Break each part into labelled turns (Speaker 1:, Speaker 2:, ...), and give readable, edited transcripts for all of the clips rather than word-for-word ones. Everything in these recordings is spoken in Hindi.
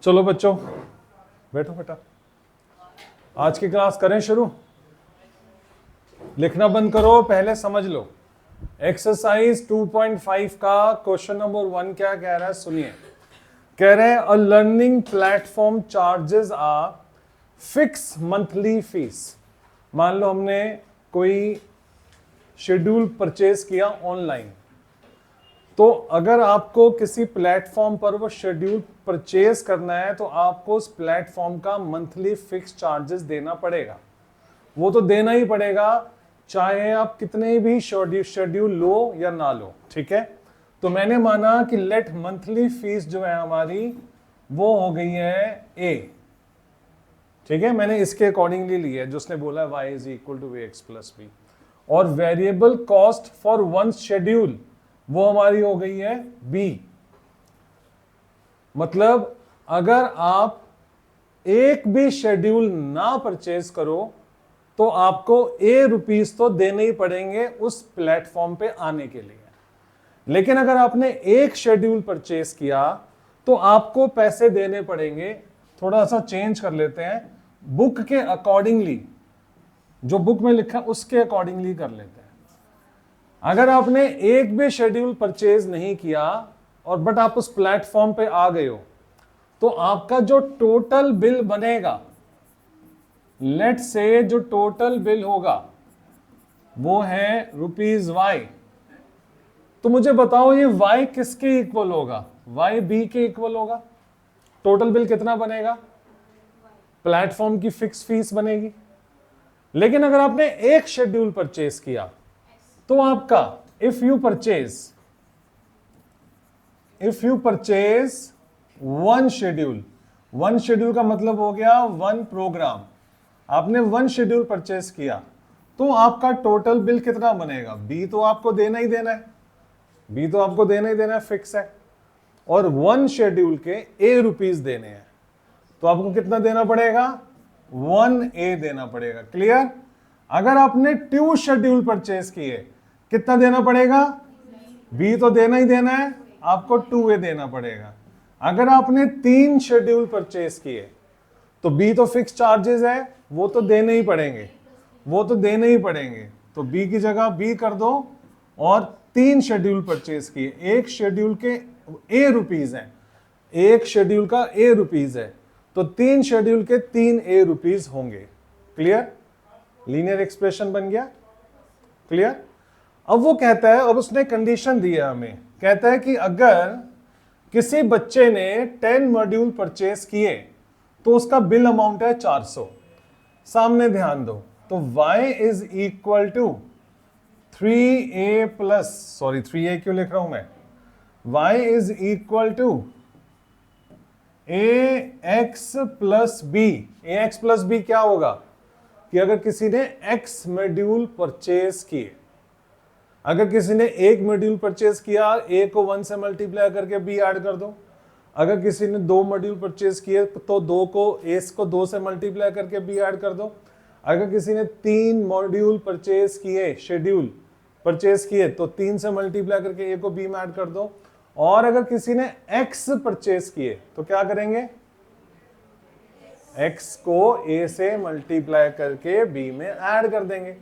Speaker 1: चलो बच्चों बैठो बेटा, आज की क्लास करें शुरू। लिखना बंद करो, पहले समझ लो। एक्सरसाइज 2.5 का क्वेश्चन नंबर 1 क्या कह रहा है, सुनिए। कह रहे हैं a learning platform charges are fix monthly fees. मान लो हमने कोई शेड्यूल परचेज किया ऑनलाइन, तो अगर आपको किसी प्लेटफॉर्म पर वो शेड्यूल परचेज करना है तो आपको उस प्लेटफॉर्म का मंथली फिक्स चार्जेस देना पड़ेगा। वो तो देना ही पड़ेगा, चाहे आप कितने भी शेड्यूल लो या ना लो, ठीक है। तो मैंने माना कि लेट मंथली फीस जो है हमारी वो हो गई है ए, ठीक है। मैंने इसके अकॉर्डिंगली लिया है, जो उसने बोला y इज इक्वल टू वे एक्स प्लस बी। और variable cost for one schedule वो हमारी हो गई है बी। मतलब अगर आप एक भी शेड्यूल ना परचेज करो तो आपको ए रुपीस तो देने ही पड़ेंगे उस प्लेटफॉर्म पे आने के लिए। लेकिन अगर आपने एक शेड्यूल परचेज किया तो आपको पैसे देने पड़ेंगे, थोड़ा सा चेंज कर लेते हैं, बुक के अकॉर्डिंगली, जो बुक में लिखा है उसके अकॉर्डिंगली कर लेते हैं। अगर आपने एक भी शेड्यूल परचेज नहीं किया और बट आप उस प्लेटफॉर्म पे आ गए हो तो आपका जो टोटल बिल बनेगा, लेट से जो टोटल बिल होगा वो है रुपीज वाई। तो मुझे बताओ ये वाई किसके इक्वल होगा? वाई बी के इक्वल होगा। टोटल बिल कितना बनेगा? प्लेटफॉर्म की फिक्स फीस बनेगी। लेकिन अगर आपने एक शेड्यूल परचेज किया तो आपका if you purchase one schedule का मतलब हो गया वन प्रोग्राम। आपने वन शेड्यूल परचेज किया तो आपका टोटल बिल कितना बनेगा? बी तो आपको देना ही देना है, बी तो आपको देना ही देना है, फिक्स है। और वन शेड्यूल के ए रुपीस देने हैं तो आपको कितना देना पड़ेगा? 1 देना पड़ेगा। क्लियर? अगर आपने 2 शेड्यूल परचेज किए कितना देना पड़ेगा? बी तो देना ही देना है, आपको 2 देना पड़ेगा। अगर आपने 3 शेड्यूल परचेज किए तो बी तो फिक्स चार्जेस है, वो तो देने ही पड़ेंगे, वो तो देने ही पड़ेंगे। तो बी की जगह बी कर दो। और 3 शेड्यूल परचेज किए, एक शेड्यूल के ए रुपीस हैं, एक शेड्यूल का ए रुपीस है, तो 3 शेड्यूल के 3 ए रुपीस होंगे। क्लियर? लीनियर एक्सप्रेशन बन गया। क्लियर? अब वो कहता है, अब उसने कंडीशन दिया हमें, कहता है कि अगर किसी बच्चे ने 10 मॉड्यूल परचेज किए तो उसका बिल अमाउंट है 400। सामने ध्यान दो, तो y is equal to 3a plus, sorry 3a क्यों लिख रहा हूं मैं, y is equal to ax plus b. ax plus b क्या होगा कि अगर किसी ने x मॉड्यूल परचेज किए, अगर किसी ने एक मॉड्यूल परचेज किया, a को 1 से मल्टीप्लाई करके b ऐड कर दो। अगर किसी ने 2 मॉड्यूल परचेज किए तो 2 को a को 2 से मल्टीप्लाई करके b ऐड कर दो। अगर किसी ने 3 मॉड्यूल परचेज किए, शेड्यूल परचेज किए, तो 3 से मल्टीप्लाई करके a को b में ऐड कर दो। और अगर किसी ने x परचेज किए तो क्या करेंगे? x को a से मल्टीप्लाई करके b में ऐड कर देंगे।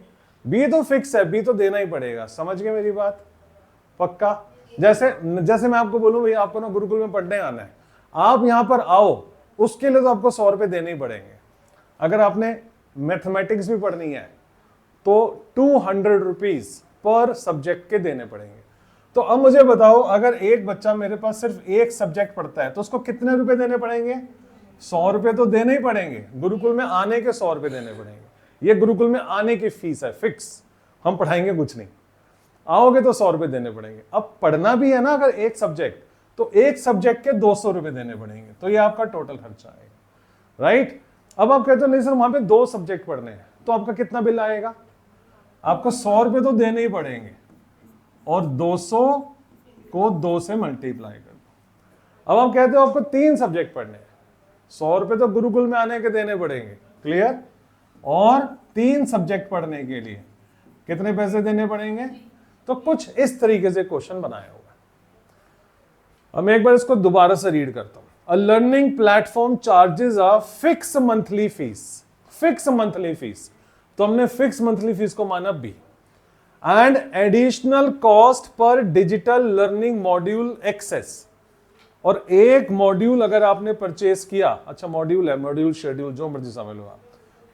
Speaker 1: b तो फिक्स है, b तो देना ही पड़ेगा। समझ गए मेरी बात? पक्का? जैसे मैं आपको बोलूं भाई आपको ना गुरुकुल में पढ़ने आना है, आप यहां पर आओ, उसके लिए तो आपको 100 रुपए देने ही पड़ेंगे। अगर आपने मैथमेटिक्स भी पढ़नी है तो 200 रुपीज पर सब्जेक्ट के देने पड़ेंगे। तो अब मुझे बताओ, अगर एक बच्चा मेरे पास सिर्फ एक सब्जेक्ट पढ़ता है तो उसको कितने रुपए देने पड़ेंगे? 100 रुपए तो देने ही पड़ेंगे। गुरुकुल में आने के 100 रुपए देने पड़ेंगे। ये गुरुकुल में आने की फीस है, फिक्स, हम पढ़ाएंगे कुछ नहीं। आओगे तो 100 रुपए देने पड़ेंगे। अब पढ़ना भी है ना अगर एक सब्जेक्ट, तो एक सब्जेक्ट के 200 रुपए देने पड़ेंगे। तो ये आपका टोटल खर्चा आएगा। राइट? अब आप कहते हो नहीं सर वहां पे 2 सब्जेक्ट पढ़ने हैं, तो आपका कितना बिल आएगा? आपको 100 रुपए तो देने ही पड़ेंगे और 200 को 2 से मल्टीप्लाई कर दो। अब आप कहते हो आपको 3 सब्जेक्ट पढ़ने हैं, 100 रुपए तो गुरुकुल में आने के देने पड़ेंगे। क्लियर? और 3 सब्जेक्ट पढ़ने के लिए कितने पैसे देने पड़ेंगे? तो कुछ इस तरीके से क्वेश्चन बनाया होगा। अब मैं एक बार इसको दोबारा से रीड करता हूं। A learning platform charges a fix monthly fees, fix monthly fees, तो हमने फिक्स मंथली फीस को माना बी, एंड एडिशनल कॉस्ट पर डिजिटल लर्निंग मॉड्यूल एक्सेस, और एक मॉड्यूल अगर आपने परचेस किया, अच्छा मॉड्यूल है, मॉड्यूल शेड्यूल जो मर्जी समझ लो आप,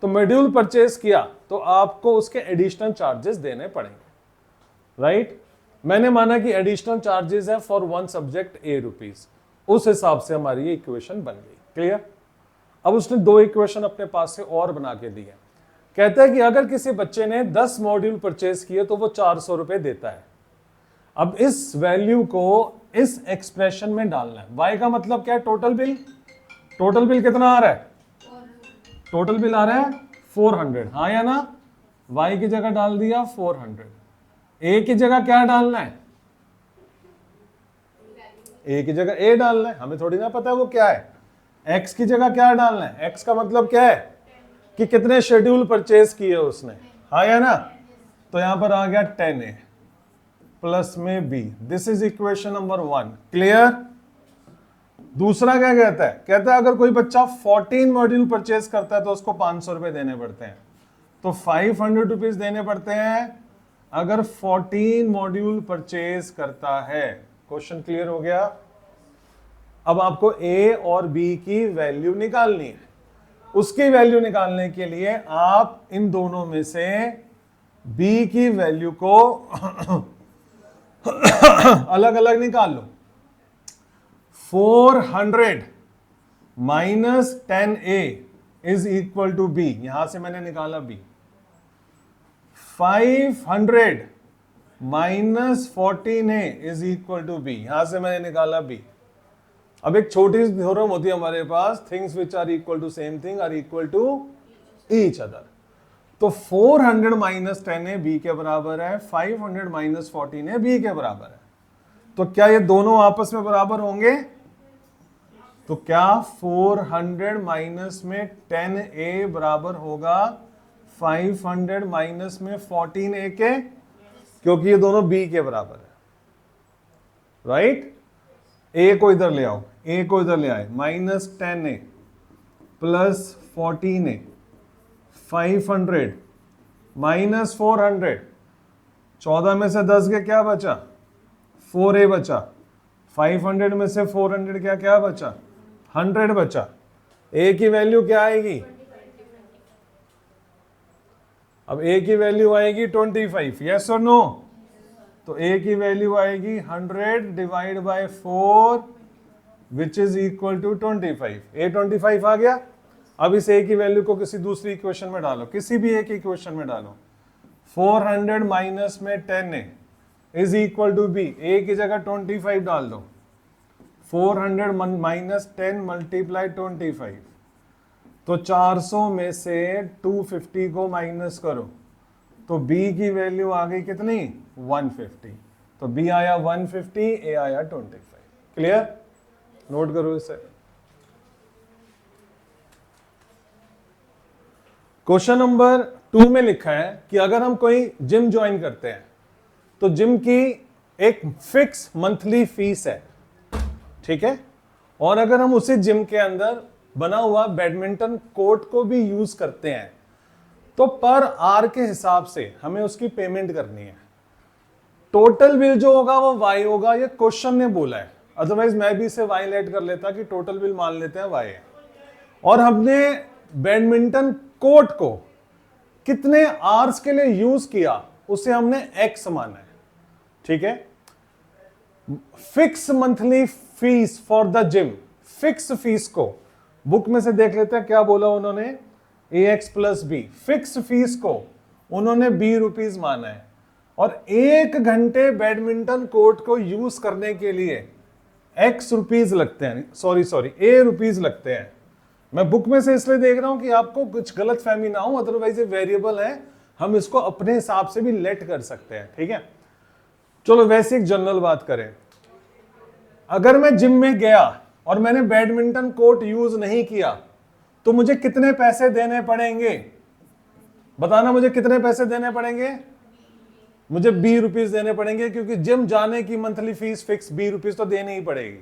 Speaker 1: तो मॉड्यूल परचेस किया तो आपको उसके एडिशनल चार्जेस देने पड़ेंगे, राइट। मैंने माना कि एडिशनल चार्जेस है for one subject A rupees, उस हिसाब से हमारी ये इक्वेशन बन गई, क्लियर। अब उसने दो इक्वेशन अपने पास से और बना के दी है। कहता है कि अगर किसी बच्चे ने 10 मॉड्यूल परचेस किए तो वो 400 रुपए देता है। अब इस वैल्यू को इस एक्सप्रेशन में डालना है। y का मतलब क्या है? Total bill. टोटल बिल कितना आ रहा है? टोटल बिल आ रहा है 400, हाँ या ना। y की जगह डाल दिया 400। a की जगह क्या डालना है? a की जगह a डालना है, हमें थोड़ी ना पता है वो क्या है। x की जगह क्या डालना है? x का मतलब क्या है कि कितने शेड्यूल परचेज किए उसने, हाँ या ना। तो यहां पर आ गया 10a प्लस में b, this is equation number 1, clear. दूसरा क्या कहता है? कहता है अगर कोई बच्चा 14 मॉड्यूल परचेज करता है तो उसको 500 रुपए देने पड़ते हैं, तो 500 रुपीज देने पड़ते हैं अगर 14 मॉड्यूल परचेज करता है। क्वेश्चन क्लियर हो गया। अब आपको a और b की वैल्यू निकालनी है। उसकी वैल्यू निकालने के लिए आप इन दोनों में से b की वैल्यू को अलग अलग निकाल लो। 400 minus 10a is equal to b, यहां से मैंने निकाला b। 500 minus 14a is equal to b, यहां से मैंने निकाला b। अब एक छोटी सी थ्योरम होती है हमारे पास, things which are equal to same thing are equal to each other. तो 400 माइनस 10a b के बराबर है, 500 माइनस 14a b के बराबर है। तो क्या ये दोनों आपस में बराबर होंगे? तो क्या 400 माइनस में 10a बराबर होगा 500 माइनस में 14a के? क्योंकि ये दोनों b के बराबर है, राइट। a को इधर ले आओ, a को इधर ले आए, minus 10a plus 14a, 500 minus 400, 14 में से 10 के क्या बचा? 4a बचा। 500 में से 400 क्या क्या बचा? 100 बचा। a की वैल्यू क्या आएगी? अब a की वैल्यू आएगी 25, यस और नो। तो a की वैल्यू आएगी 100 divide by 4 which is equal to 25। a 25 आ गया। अब इस a की वैल्यू को किसी दूसरी इक्वेशन में डालो, किसी भी एक इक्वेशन में डालो। 400 माइनस में 10a is equal to b, a की जगह 25 डाल दो। 400 माइनस 10 मल्टीप्लाई 25, तो 400 में से 250 को माइनस करो, तो b की वैल्यू आ गई कितनी? 150। तो b आया 150, a आया 25। क्लियर? नोट करो इसे। क्वेश्चन नंबर 2 में लिखा है कि अगर हम कोई जिम ज्वाइन करते हैं तो जिम की एक फिक्स मंथली फीस है, ठीक है। और अगर हम उसी जिम के अंदर बना हुआ बैडमिंटन कोर्ट को भी यूज करते हैं तो पर आर के हिसाब से हमें उसकी पेमेंट करनी है। टोटल बिल जो होगा वो y होगा, ये क्वेश्चन ने बोला है, अदरवाइज मैं भी इसे y लेट कर लेता कि टोटल बिल मान लेते हैं y है। और हमने बैडमिंटन कोर्ट को कितने आवर्स के लिए यूज किया उसे हमने x माना है, ठीक है। Fix monthly fees for the gym, fix fees को बुक में से देख लेते हैं क्या बोला उन्होंने, ax plus b. Fix fees को उन्होंने b रुपीज माना है, और 1 घंटे बैडमिंटन कोर्ट को यूज करने के लिए x रुपीज लगते हैं, सॉरी a रुपीज लगते हैं। मैं बुक में से इसलिए देख रहा हूं कि आपको कुछ गलत फहमी ना हो, अदरवाइज ये वेरिएबल है, हम इसको अपने हिसाब से भी लेट कर सकते हैं, ठीक है। चलो वैसे एक जनरल बात करें, अगर मैं जिम में गया और मैंने बैडमिंटन कोर्ट यूज नहीं किया तो मुझे कितने पैसे देने पड़ेंगे? बताना मुझे कितने पैसे देने पड़ेंगे? मुझे 20 रुपीज देने पड़ेंगे, क्योंकि जिम जाने की मंथली फीस फिक्स 20 रुपीज तो देनी ही पड़ेगी।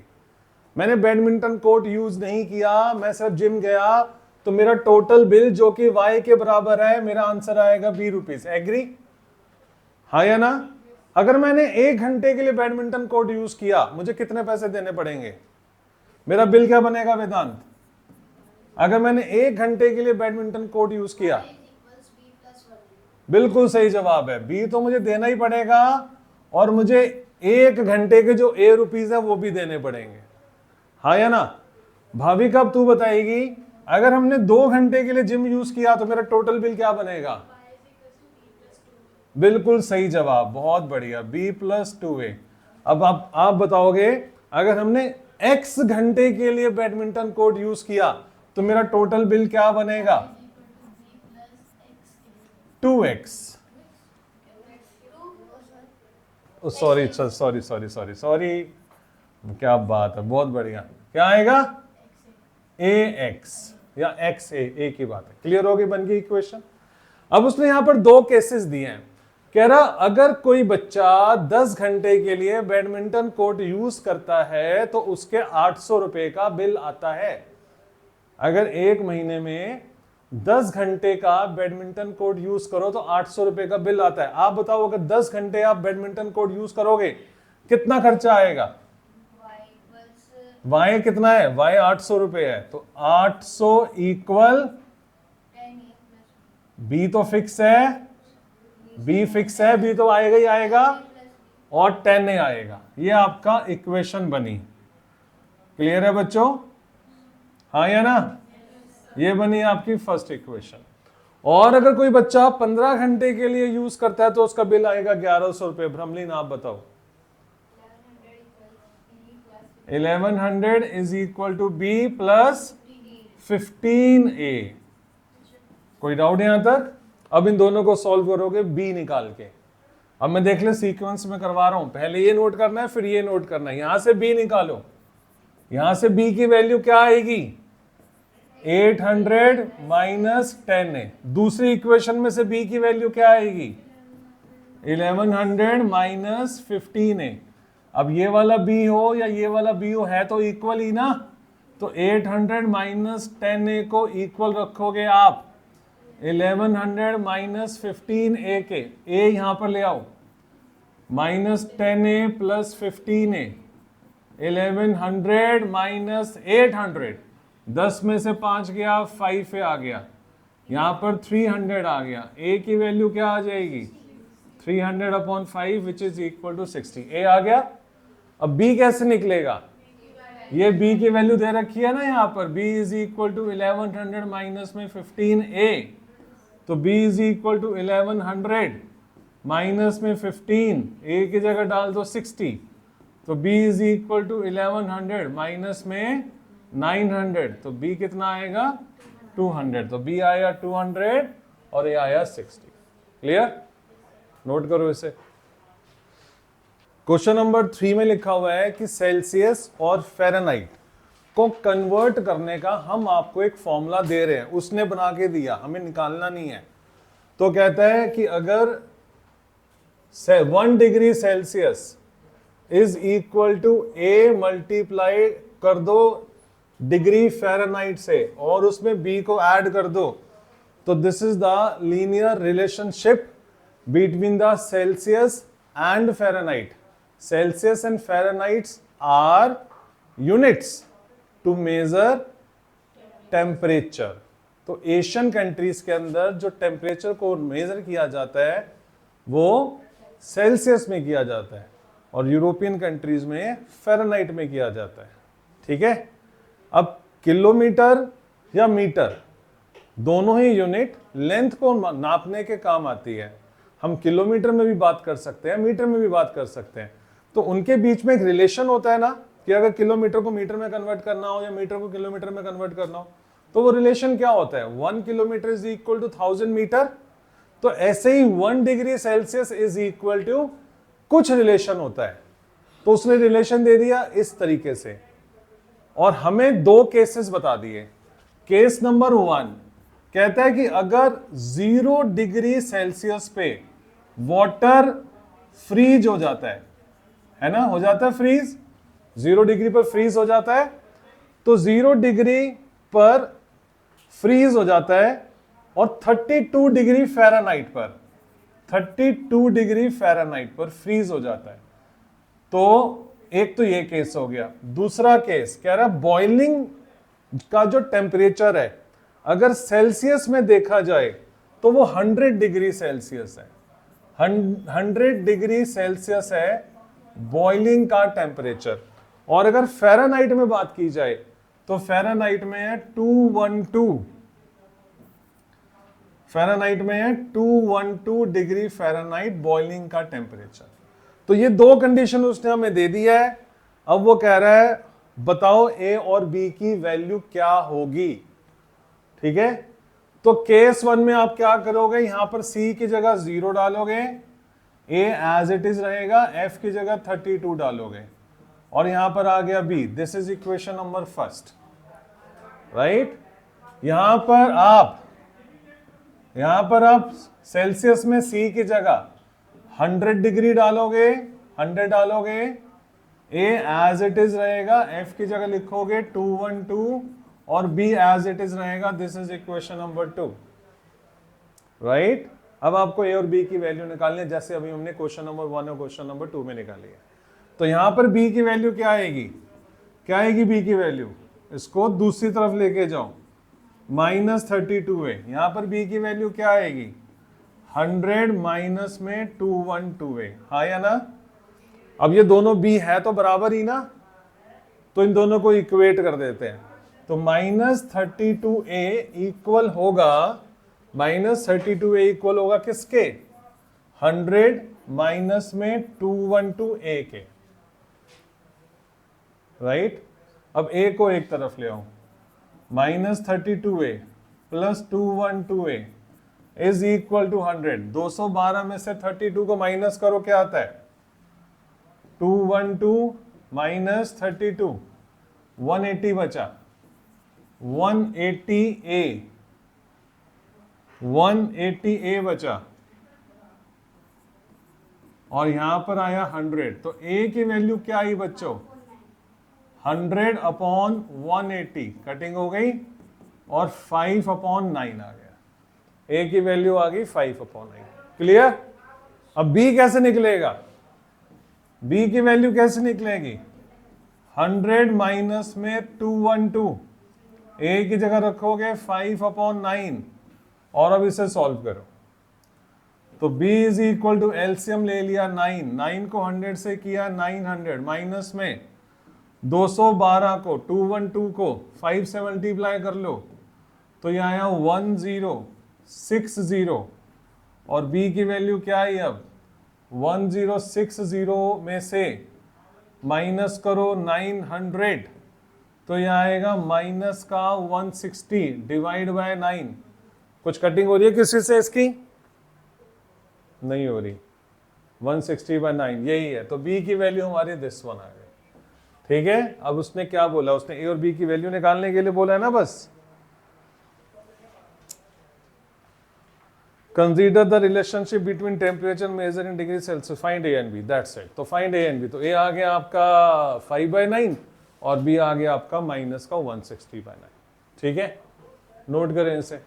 Speaker 1: मैंने बैडमिंटन कोर्ट यूज नहीं किया, मैं सिर्फ जिम गया, तो मेरा टोटल बिल जो कि y के बराबर है, मेरा आंसर आएगा ₹20। एग्री? हाँ या ना? अगर मैंने 1 घंटे के लिए बैडमिंटन कोर्ट यूज किया, मुझे कितने पैसे देने पड़ेंगे? मेरा बिल क्या बनेगा वेदांत? अगर मैंने 1 घंटे के लिए बैडमिंटन कोर्ट यूज किया, बिल्कुल सही जवाब है, बी तो मुझे देना ही पड़ेगा, और मुझे 1 घंटे के जो ₹A है वो भी देने पड़ेंगे। हाँ या ना? भाविका अब तू बताएगी, अगर हमने 2 घंटे के लिए जिम यूज किया तो मेरा टोटल बिल क्या बनेगा? बिल्कुल सही जवाब, बहुत बढ़िया, B+2A। अब आप बताओगे, अगर हमने X घंटे के लिए बैडमिंटन कोर्ट यूज किया तो मेरा टोटल बिल क्या बनेगा? 2X। सॉरी, क्या बात है, बहुत बढ़िया। क्या आएगा? AX या XA, एक ही बात है। क्लियर हो गई, बन गई इक्वेशन। अब उसने यहां पर 2 केसेस दिए हैं। कह रहा अगर कोई बच्चा 10 घंटे के लिए बैडमिंटन कोर्ट यूज करता है तो उसके 800 रुपए का बिल आता है। अगर 1 महीने में 10 घंटे का बैडमिंटन कोर्ट यूज करो तो 800 रुपए का बिल आता है। आप बताओ, अगर 10 घंटे आप बैडमिंटन कोर्ट यूज करोगे कितना खर्चा आएगा? y कितना है? y 800 रुपए है, तो 800 इक्वल b तो फिक्स है, b फिक्स है, b तो आएगा ही आएगा, और 10A आएगा। ये आपका इक्वेशन बनी। क्लियर है बच्चों? हाँ या ना? ये बनी आपकी फर्स्ट इक्वेशन। और अगर कोई बच्चा 15 घंटे के लिए यूज करता है तो उसका बिल आएगा 1100 रुपए। भ्रमलीन आप बताओ। 1100 is equal to B plus 15A। कोई डाउट यहां तक? अब इन दोनों को सॉल्व करोगे B निकाल के। अब मैं देख ले सीक्वेंस में करवा रहा हूं, पहले ये नोट करना है, फिर ये नोट करना है। यहां से B निकालो, यहां से B की वैल्यू क्या आएगी? 800 माइनस 10A। दूसरी इक्वेशन में से B की वैल्यू क्या आएगी? 1100 माइनस 15A। अब ये वाला B हो या ये वाला B हो, है तो इक्वल ही ना, तो 800 माइनस 10A को इक्वल रखोगे आप 1100 माइनस 15A के। A यहां पर ले आओ, minus 10A plus 15A। 1100 minus 800, 10 में से 5 गया, 5A आ गया, यहां पर 300 आ गया। A की वैल्यू क्या आ जाएगी? 300 upon 5 which is equal to 60। A आ गया। अब B कैसे निकलेगा? ये B की वैल्यू दे रखी है ना यहां पर, B is equal to 1100 minus में 15A, तो B is equal to 1100 minus में 15, A की जगह डाल दो 60, तो B is equal to 1100 minus में 900, तो B कितना आएगा? 200। तो B आया 200 और A आया 60। क्लियर? नोट करो इसे। क्वेश्चन नंबर 3 में लिखा हुआ है कि सेल्सियस और फ़ारेनहाइट को कन्वर्ट करने का हम आपको एक फॉर्मूला दे रहे हैं, उसने बना के दिया, हमें निकालना नहीं है। तो कहता है कि अगर 1 degree Celsius is equal to A multiply कर दो डिग्री फ़ारेनहाइट से और उसमें B को ऐड कर दो, तो this is the linear relationship between the Celsius and Fahrenheit. Celsius and Fahrenheit are units to measure temperature। तो एशियन कंट्रीज के अंदर जो टेम्परेचर को मेजर किया जाता है वो सेल्सियस में किया जाता है और यूरोपियन कंट्रीज में फ़ारेनहाइट में किया जाता है। ठीक है? अब किलोमीटर या मीटर दोनों ही यूनिट लेंथ को नापने के काम आती है। हम किलोमीटर में भी बात कर सकते हैं, मीटर में भी बात कर सकते हैं। तो उनके बीच में एक रिलेशन होता है ना, कि अगर किलोमीटर को मीटर में कन्वर्ट करना हो या मीटर को किलोमीटर में कन्वर्ट करना हो, तो वो रिलेशन क्या होता है? 1 kilometre is equal to 1000 metre. तो ऐसे ही 1 degree Celsius is equal to कुछ रिलेशन होता है। तो उसने रिलेशन दे दिया इस तरीके से, और हमें 2 केसेस बता दिए। केस नंबर 1 कहता है कि अगर 0 डिग्री सेल्सियस पे वाटर फ्रीज हो जाता है ना, हो जाता है फ्रीज, 0 डिग्री पर फ्रीज हो जाता है, तो 0 डिग्री पर फ्रीज हो जाता है और 32 डिग्री फ़ारेनहाइट पर 32 डिग्री फ़ारेनहाइट पर फ्रीज हो जाता है। तो एक तो ये केस हो गया। दूसरा केस कह रहा है बॉइलिंग का जो टेम्परेचर है अगर सेल्सियस में देखा जाए तो वो 100 डिग्री सेल्सियस है। 100 डिग्री सेल्सियस है बॉइलिंग का टेम्परेचर। और अगर फ़ारेनहाइट में बात की जाए तो फ़ारेनहाइट में है 212, फ़ारेनहाइट में है 212 डिग्री फ़ारेनहाइट बॉइलिंग का टेम्परेचर। तो ये दो कंडीशन उसने हमें दे दिया है। अब वो कह रहा है बताओ ए और बी की वैल्यू क्या होगी। ठीक है, तो केस 1 में आप क्या करोगे, यहां पर सी की जगह 0 डालोगे, ए एज इट इज रहेगा, एफ की जगह 32 डालोगे और यहां पर आ गया b. This is equation number first, right. यहां पर आप सेल्सियस में सी की जगह 100 डिग्री डालोगे, 100 डालोगे, ए एज इट इज रहेगा, एफ की जगह लिखोगे 212 और बी एज इट इज रहेगा। This is equation number 2, right. अब आपको ए और बी की वैल्यू निकालनी है, जैसे अभी हमने क्वेश्चन नंबर 1 और क्वेश्चन नंबर 2 में निकाली है। तो यहां पर बी की वैल्यू क्या आएगी, क्या आएगी बी की वैल्यू, इसको दूसरी तरफ लेके जाओ, -32 है। यहां पर बी की वैल्यू क्या आएगी, 100 माइनस में 212 है, हाँ या ना। अब ये दोनों बी है तो बराबर ही ना, तो इन दोनों को इक्वेट कर देते हैं। तो -32a इक्वल होगा, -32a इक्वल होगा किसके, 100 माइनस में 212a के, राइट। अब a को एक तरफ ले आओ, -32a plus 212a is equal to 100। 212 में से 32 को माइनस करो, क्या आता है, 212 माइनस 32, 180 बचा, 180a बचा और यहां पर आया 100। तो a की वैल्यू क्या आई बच्चों, 100 अपॉन 180 कटिंग हो गई और 5 अपॉन 9 आ गया। a की वैल्यू आ गई 5 अपॉन 9। क्लियर। अब b कैसे निकलेगा, b की वैल्यू कैसे निकलेगी, 100 माइनस में 212, a की जगह रखोगे 5 अपॉन 9 और अब इसे सॉल्व करो। तो b is equal to LCM ले लिया 9 को 100 से किया 900 माइनस में 212 को 212 को 5 से मल्टीप्लाई कर लो तो यह आया 1060 और b की वैल्यू क्या आई, अब 1060 में से माइनस करो 900 तो यह आएगा माइनस का 160 डिवाइड बाय 9। कुछ कटिंग हो रही है किसी से, इसकी नहीं हो रही, 160 बाय 9 यही है। तो b की वैल्यू हमारी दिस वन आ गई। ठीक है, अब उसने क्या बोला, उसने a और b की वैल्यू निकालने के लिए बोला है ना, बस consider the relationship between temperature measure in degree Celsius, find a and b, that's it. तो फाइंड a एंड b, तो a आ गया आपका 5/9 और b आ गया आपका माइनस का 160/9। ठीक है, नोट करें इसे।